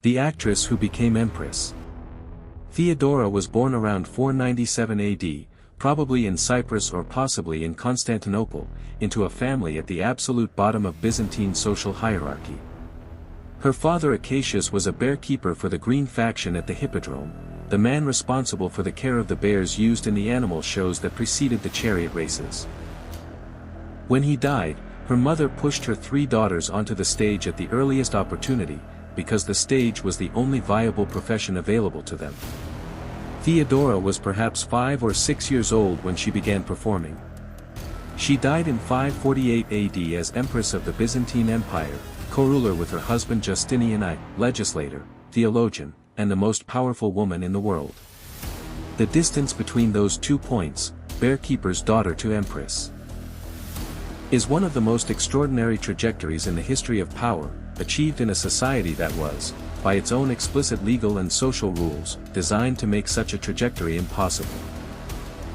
The actress who became empress. Theodora was born around 497 AD, probably in Cyprus or possibly in Constantinople, into a family at the absolute bottom of Byzantine social hierarchy. Her father Acacius was a bear keeper for the Green faction at the Hippodrome, the man responsible for the care of the bears used in the animal shows that preceded the chariot races. When he died, her mother pushed her 3 daughters onto the stage at the earliest opportunity, because the stage was the only viable profession available to them. Theodora was perhaps 5 or 6 years old when she began performing. She died in 548 AD as Empress of the Byzantine Empire, co-ruler with her husband Justinian I, legislator, theologian, and the most powerful woman in the world. The distance between those 2 points, bear keeper's daughter to empress, is one of the most extraordinary trajectories in the history of power, achieved in a society that was, by its own explicit legal and social rules, designed to make such a trajectory impossible.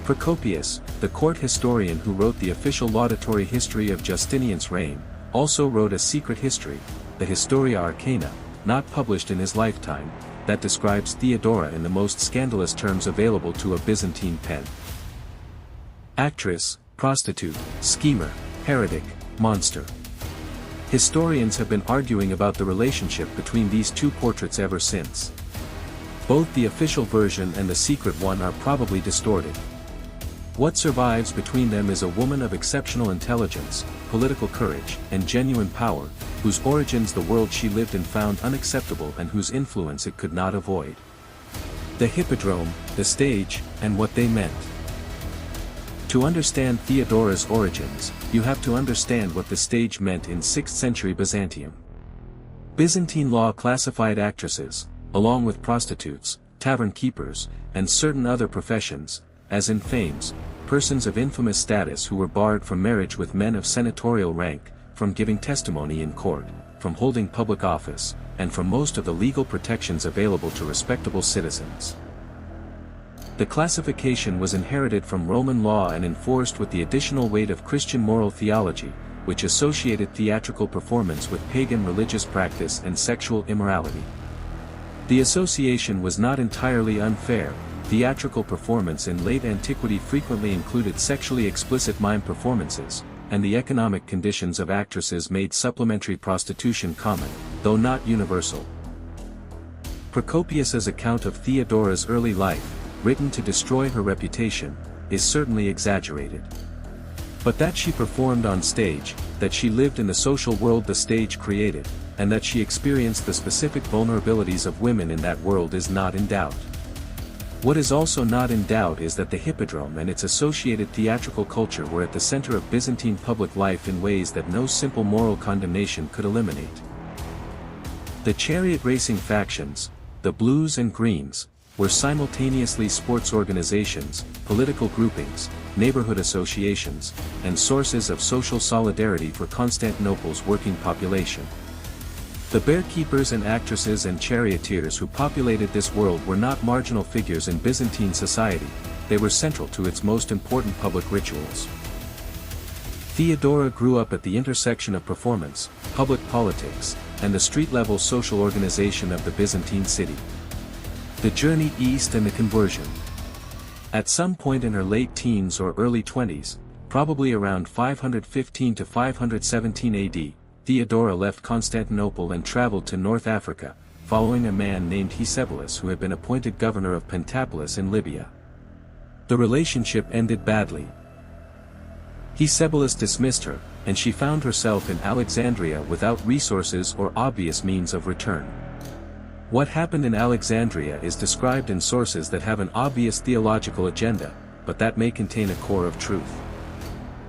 Procopius, the court historian who wrote the official laudatory history of Justinian's reign, also wrote a secret history, the Historia Arcana, not published in his lifetime, that describes Theodora in the most scandalous terms available to a Byzantine pen. Actress, prostitute, schemer, heretic, monster. Historians have been arguing about the relationship between these 2 portraits ever since. Both the official version and the secret one are probably distorted. What survives between them is a woman of exceptional intelligence, political courage, and genuine power, whose origins the world she lived in found unacceptable and whose influence it could not avoid. The Hippodrome, the stage, and what they meant. To understand Theodora's origins, you have to understand what the stage meant in 6th century Byzantium. Byzantine law classified actresses, along with prostitutes, tavern keepers, and certain other professions, as infames, persons of infamous status who were barred from marriage with men of senatorial rank, from giving testimony in court, from holding public office, and from most of the legal protections available to respectable citizens. The classification was inherited from Roman law and enforced with the additional weight of Christian moral theology, which associated theatrical performance with pagan religious practice and sexual immorality. The association was not entirely unfair. Theatrical performance in late antiquity frequently included sexually explicit mime performances, and the economic conditions of actresses made supplementary prostitution common, though not universal. Procopius's account of Theodora's early life, written to destroy her reputation, is certainly exaggerated. But that she performed on stage, that she lived in the social world the stage created, and that she experienced the specific vulnerabilities of women in that world is not in doubt. What is also not in doubt is that the Hippodrome and its associated theatrical culture were at the center of Byzantine public life in ways that no simple moral condemnation could eliminate. The chariot racing factions, the Blues and Greens, were simultaneously sports organizations, political groupings, neighborhood associations, and sources of social solidarity for Constantinople's working population. The bear keepers and actresses and charioteers who populated this world were not marginal figures in Byzantine society, they were central to its most important public rituals. Theodora grew up at the intersection of performance, public politics, and the street-level social organization of the Byzantine city. The journey east and the conversion. At some point in her late teens or early 20s, probably around 515 to 517 AD, Theodora left Constantinople and traveled to North Africa, following a man named Hippodrome who had been appointed governor of Pentapolis in Libya. The relationship ended badly. Hippodrome dismissed her, and she found herself in Alexandria without resources or obvious means of return. What happened in Alexandria is described in sources that have an obvious theological agenda, but that may contain a core of truth.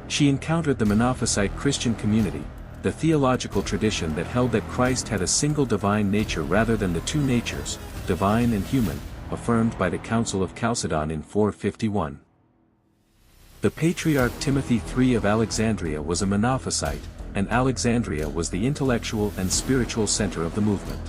She encountered the Monophysite Christian community, the theological tradition that held that Christ had a single divine nature rather than the 2 natures, divine and human, affirmed by the Council of Chalcedon in 451. The Patriarch Timothy III of Alexandria was a Monophysite, and Alexandria was the intellectual and spiritual center of the movement.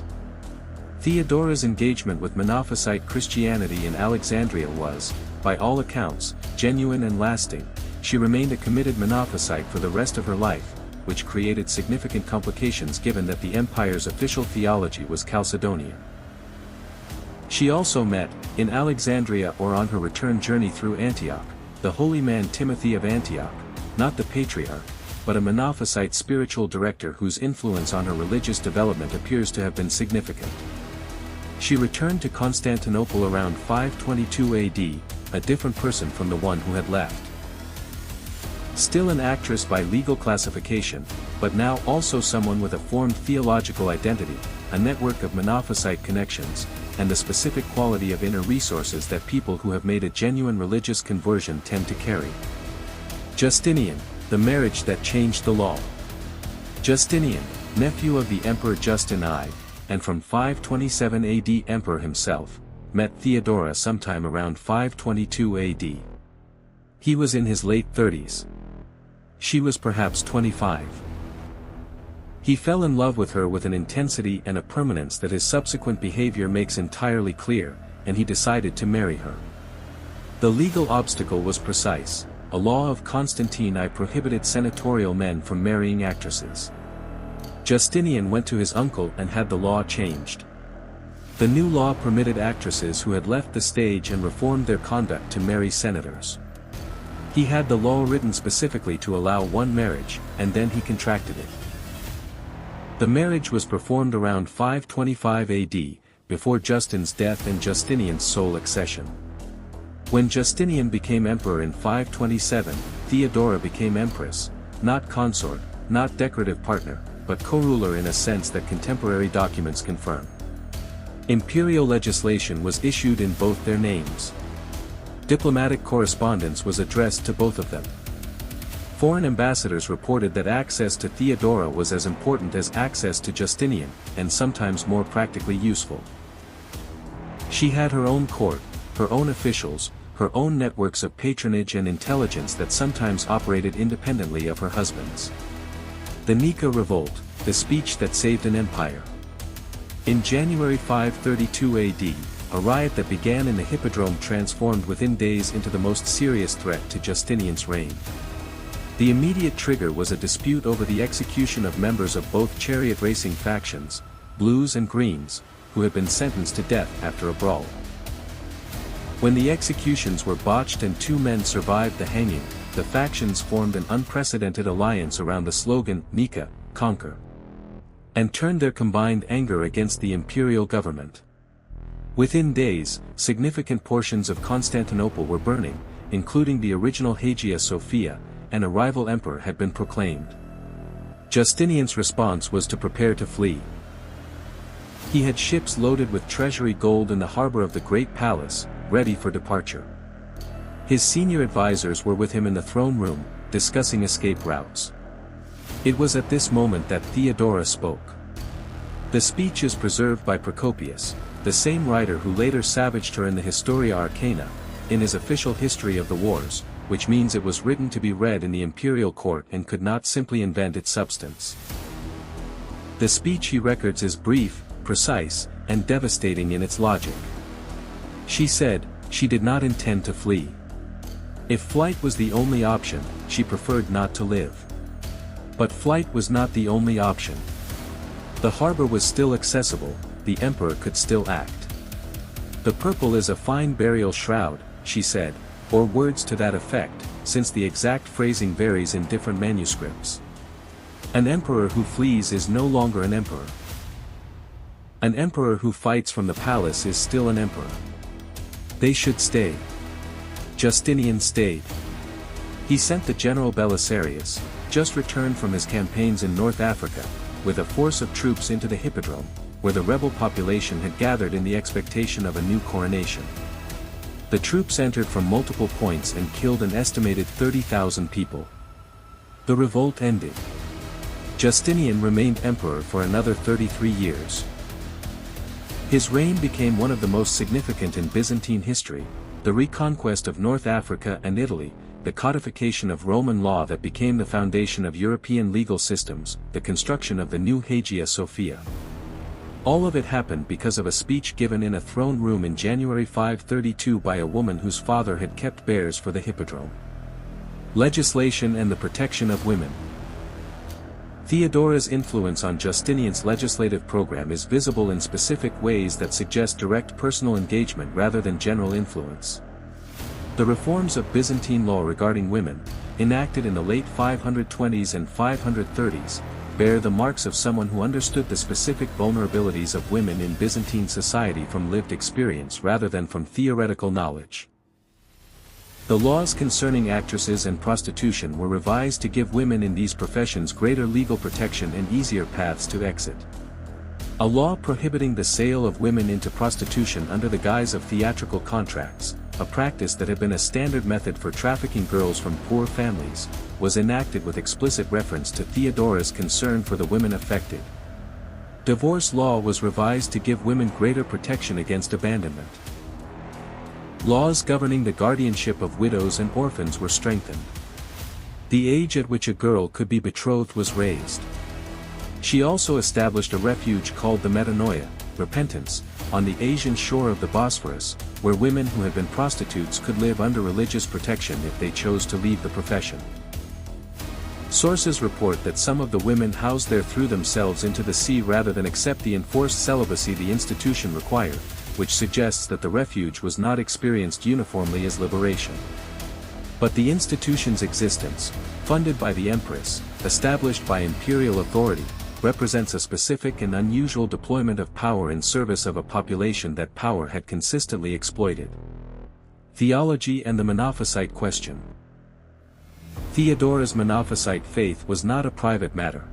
Theodora's engagement with Monophysite Christianity in Alexandria was, by all accounts, genuine and lasting. She remained a committed Monophysite for the rest of her life, which created significant complications given that the empire's official theology was Chalcedonian. She also met, in Alexandria or on her return journey through Antioch, the holy man Timothy of Antioch, not the Patriarch, but a Monophysite spiritual director whose influence on her religious development appears to have been significant. She returned to Constantinople around 522 AD, a different person from the one who had left. Still an actress by legal classification, but now also someone with a formed theological identity, a network of Monophysite connections, and the specific quality of inner resources that people who have made a genuine religious conversion tend to carry. Justinian, the marriage that changed the law. Justinian, nephew of the Emperor Justin I, and from 527 AD Emperor himself, met Theodora sometime around 522 AD. He was in his late 30s. She was perhaps 25. He fell in love with her with an intensity and a permanence that his subsequent behavior makes entirely clear, and he decided to marry her. The legal obstacle was precise. A law of Constantine I prohibited senatorial men from marrying actresses. Justinian went to his uncle and had the law changed. The new law permitted actresses who had left the stage and reformed their conduct to marry senators. He had the law written specifically to allow one marriage, and then he contracted it. The marriage was performed around 525 AD, before Justin's death and Justinian's sole accession. When Justinian became emperor in 527, Theodora became empress, not consort, not decorative partner, but co-ruler in a sense that contemporary documents confirm. Imperial legislation was issued in both their names. Diplomatic correspondence was addressed to both of them. Foreign ambassadors reported that access to Theodora was as important as access to Justinian, and sometimes more practically useful. She had her own court, her own officials, her own networks of patronage and intelligence that sometimes operated independently of her husband's. The Nika Revolt, the speech that saved an empire. In January 532 AD, a riot that began in the Hippodrome transformed within days into the most serious threat to Justinian's reign. The immediate trigger was a dispute over the execution of members of both chariot racing factions, Blues and Greens, who had been sentenced to death after a brawl. When the executions were botched and 2 men survived the hanging, the factions formed an unprecedented alliance around the slogan, Nika, conquer, and turned their combined anger against the imperial government. Within days, significant portions of Constantinople were burning, including the original Hagia Sophia, and a rival emperor had been proclaimed. Justinian's response was to prepare to flee. He had ships loaded with treasury gold in the harbor of the Great Palace, ready for departure. His senior advisors were with him in the throne room, discussing escape routes. It was at this moment that Theodora spoke. The speech is preserved by Procopius, the same writer who later savaged her in the Historia Arcana, in his official history of the wars, which means it was written to be read in the imperial court and could not simply invent its substance. The speech he records is brief, precise, and devastating in its logic. She said, she did not intend to flee. If flight was the only option, she preferred not to live. But flight was not the only option. The harbor was still accessible, the emperor could still act. The purple is a fine burial shroud, she said, or words to that effect, since the exact phrasing varies in different manuscripts. An emperor who flees is no longer an emperor. An emperor who fights from the palace is still an emperor. They should stay. Justinian stayed. He sent the general Belisarius, just returned from his campaigns in North Africa, with a force of troops into the Hippodrome, where the rebel population had gathered in the expectation of a new coronation. The troops entered from multiple points and killed an estimated 30,000 people. The revolt ended. Justinian remained emperor for another 33 years. His reign became one of the most significant in Byzantine history, the reconquest of North Africa and Italy, the codification of Roman law that became the foundation of European legal systems, the construction of the new Hagia Sophia. All of it happened because of a speech given in a throne room in January 532 by a woman whose father had kept bears for the Hippodrome. Legislation and the protection of women. Theodora's influence on Justinian's legislative program is visible in specific ways that suggest direct personal engagement rather than general influence. The reforms of Byzantine law regarding women, enacted in the late 520s and 530s, bear the marks of someone who understood the specific vulnerabilities of women in Byzantine society from lived experience rather than from theoretical knowledge. The laws concerning actresses and prostitution were revised to give women in these professions greater legal protection and easier paths to exit. A law prohibiting the sale of women into prostitution under the guise of theatrical contracts, a practice that had been a standard method for trafficking girls from poor families, was enacted with explicit reference to Theodora's concern for the women affected. Divorce law was revised to give women greater protection against abandonment. Laws governing the guardianship of widows and orphans were strengthened. The age at which a girl could be betrothed was raised. She also established a refuge called the metanoia, repentance, on the Asian shore of the Bosphorus, where women who had been prostitutes could live under religious protection if they chose to leave the profession. Sources report that some of the women housed there threw themselves into the sea rather than accept the enforced celibacy the institution required, which suggests that the refuge was not experienced uniformly as liberation. But the institution's existence, funded by the empress, established by imperial authority, represents a specific and unusual deployment of power in service of a population that power had consistently exploited. Theology and the Monophysite question. Theodora's Monophysite faith was not a private matter.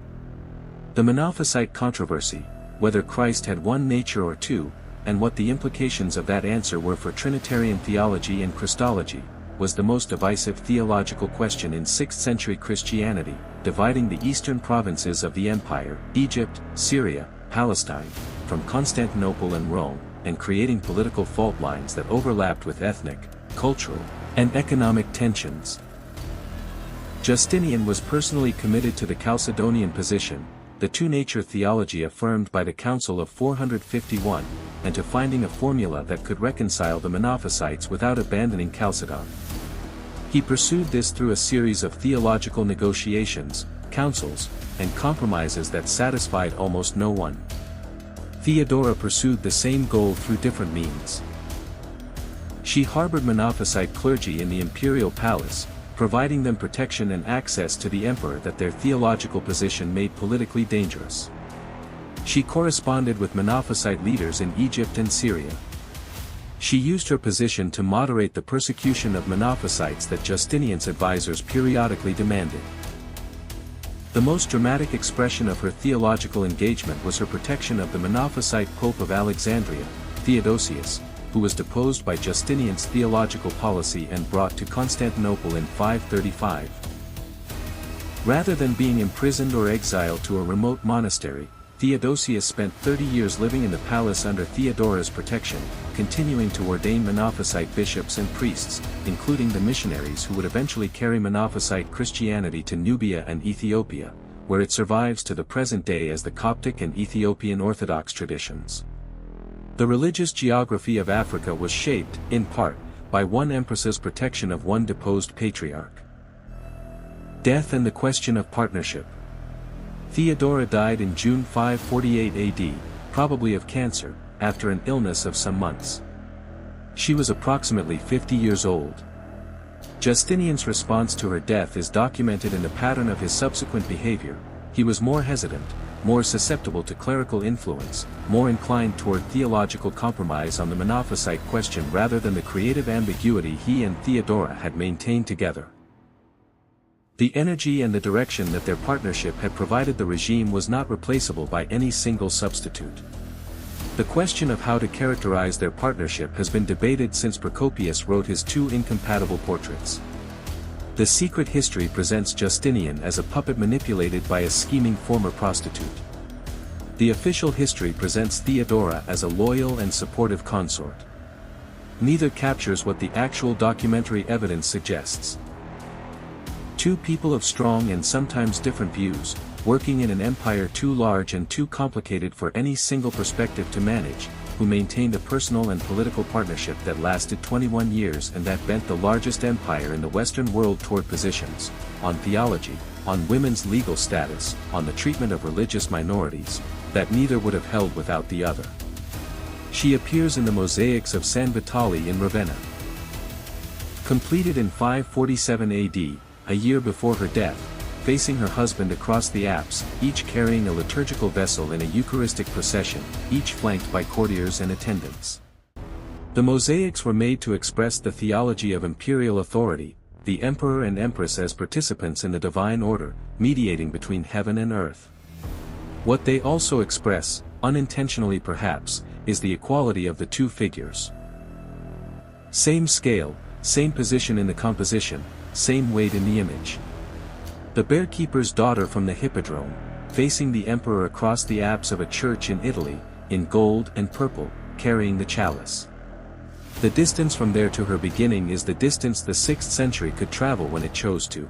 The Monophysite controversy, whether Christ had one nature or two, and what the implications of that answer were for Trinitarian theology and Christology, was the most divisive theological question in 6th century Christianity, dividing the eastern provinces of the empire, Egypt, Syria, Palestine, from Constantinople and Rome, and creating political fault lines that overlapped with ethnic, cultural, and economic tensions. Justinian was personally committed to the Chalcedonian position, the two-nature theology affirmed by the Council of 451, and to finding a formula that could reconcile the Monophysites without abandoning Chalcedon. He pursued this through a series of theological negotiations, councils, and compromises that satisfied almost no one. Theodora pursued the same goal through different means. She harbored Monophysite clergy in the imperial palace, providing them protection and access to the emperor that their theological position made politically dangerous. She corresponded with Monophysite leaders in Egypt and Syria. She used her position to moderate the persecution of Monophysites that Justinian's advisors periodically demanded. The most dramatic expression of her theological engagement was her protection of the Monophysite Pope of Alexandria, Theodosius, who was deposed by Justinian's theological policy and brought to Constantinople in 535. Rather than being imprisoned or exiled to a remote monastery, Theodosius spent 30 years living in the palace under Theodora's protection, continuing to ordain Monophysite bishops and priests, including the missionaries who would eventually carry Monophysite Christianity to Nubia and Ethiopia, where it survives to the present day as the Coptic and Ethiopian Orthodox traditions. The religious geography of Africa was shaped, in part, by one empress's protection of one deposed patriarch. Death and the question of partnership. Theodora died in June 548 AD, probably of cancer, after an illness of some months. She was approximately 50 years old. Justinian's response to her death is documented in the pattern of his subsequent behavior. He was more hesitant, more susceptible to clerical influence, more inclined toward theological compromise on the Monophysite question rather than the creative ambiguity he and Theodora had maintained together. The energy and the direction that their partnership had provided the regime was not replaceable by any single substitute. The question of how to characterize their partnership has been debated since Procopius wrote his two incompatible portraits. The secret history presents Justinian as a puppet manipulated by a scheming former prostitute. The official history presents Theodora as a loyal and supportive consort. Neither captures what the actual documentary evidence suggests. Two people of strong and sometimes different views, working in an empire too large and too complicated for any single perspective to manage, who maintained a personal and political partnership that lasted 21 years and that bent the largest empire in the Western world toward positions, on theology, on women's legal status, on the treatment of religious minorities, that neither would have held without the other. She appears in the mosaics of San Vitale in Ravenna. Completed in 547 AD, a year before her death, facing her husband across the apse, each carrying a liturgical vessel in a Eucharistic procession, each flanked by courtiers and attendants. The mosaics were made to express the theology of imperial authority, the emperor and empress as participants in the divine order, mediating between heaven and earth. What they also express, unintentionally perhaps, is the equality of the two figures. Same scale, same position in the composition, same weight in the image. The bearkeeper's daughter from the Hippodrome, facing the emperor across the apse of a church in Italy, in gold and purple, carrying the chalice. The distance from there to her beginning is the distance the 6th century could travel when it chose to.